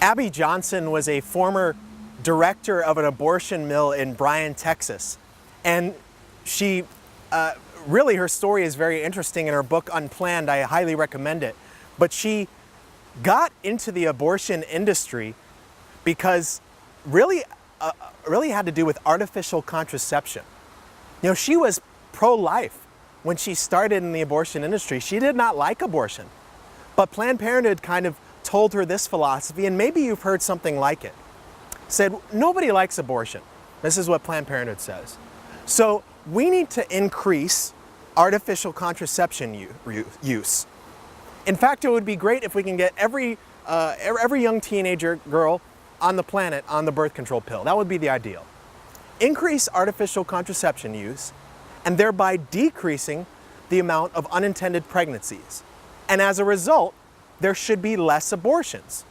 Abby Johnson was a former director of an abortion mill in Bryan, Texas. And she, really her story is very interesting in her book Unplanned. I highly recommend it. But she got into the abortion industry because really had to do with artificial contraception. You know, she was pro-life when she started in the abortion industry. She did not like abortion. But Planned Parenthood kind of told her this philosophy, and maybe you've heard something like it. Said, nobody likes abortion. This is what Planned Parenthood says. So we need to increase artificial contraception use. In fact, it would be great if we can get every young teenager girl on the planet on the birth control pill. That would be the ideal. Increase artificial contraception use, and thereby decreasing the amount of unintended pregnancies. And as a result, there should be less abortions.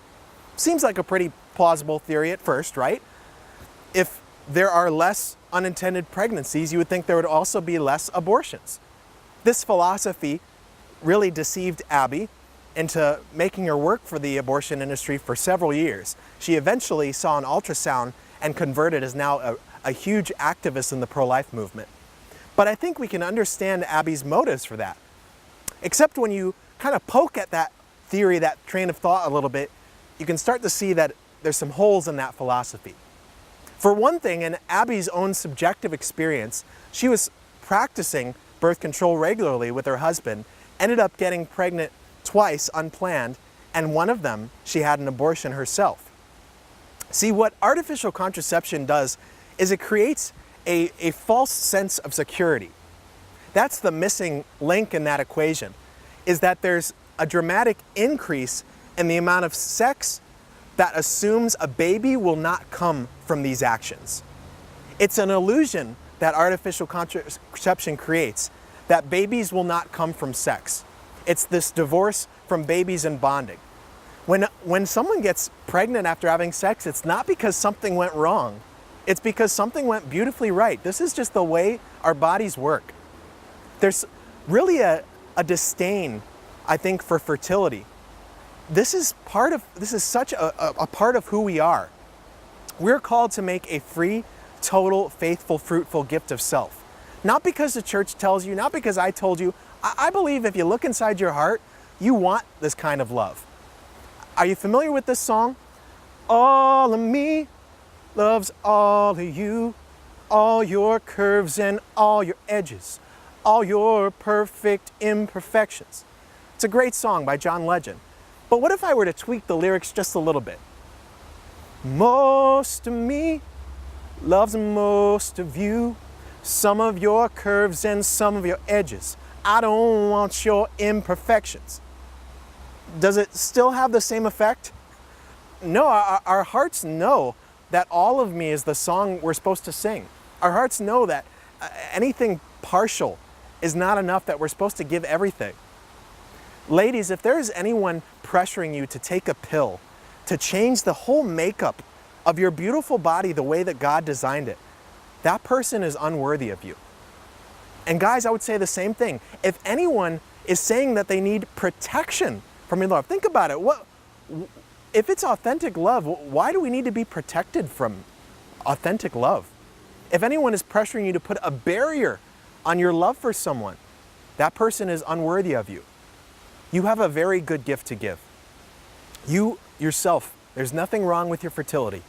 Seems like a pretty plausible theory at first, right? If there are less unintended pregnancies, you would think there would also be less abortions. This philosophy really deceived Abby into making her work for the abortion industry for several years. She eventually saw an ultrasound and converted as now a huge activist in the pro-life movement. But I think we can understand Abby's motives for that. Except when you kind of poke at that theory, that train of thought a little bit, you can start to see that there's some holes in that philosophy. For one thing, in Abby's own subjective experience, she was practicing birth control regularly with her husband, ended up getting pregnant twice unplanned, and one of them, she had an abortion herself. See, what artificial contraception does is it creates a false sense of security. That's the missing link in that equation, is that there's a dramatic increase in the amount of sex that assumes a baby will not come from these actions. It's an illusion that artificial contraception creates, that babies will not come from sex. It's this divorce from babies and bonding. When someone gets pregnant after having sex, it's not because something went wrong. It's because something went beautifully right. This is just the way our bodies work. There's really a disdain, I think, for fertility. This is such a part of who we are. We're called to make a free, total, faithful, fruitful gift of self. Not because the church tells you, not because I told you. I believe if you look inside your heart, you want this kind of love. Are you familiar with this song? All of me loves all of you, all your curves and all your edges, all your perfect imperfections. It's a great song by John Legend. But what if I were to tweak the lyrics just a little bit? Most of me loves most of you, some of your curves and some of your edges. I don't want your imperfections. Does it still have the same effect? No, our hearts know that all of me is the song we're supposed to sing. Our hearts know that anything partial is not enough, that we're supposed to give everything. Ladies, if there is anyone pressuring you to take a pill, to change the whole makeup of your beautiful body the way that God designed it, that person is unworthy of you. And guys, I would say the same thing. If anyone is saying that they need protection from your love, think about it. If it's authentic love, why do we need to be protected from authentic love? If anyone is pressuring you to put a barrier on your love for someone, that person is unworthy of you. You have a very good gift to give. You yourself, there's nothing wrong with your fertility.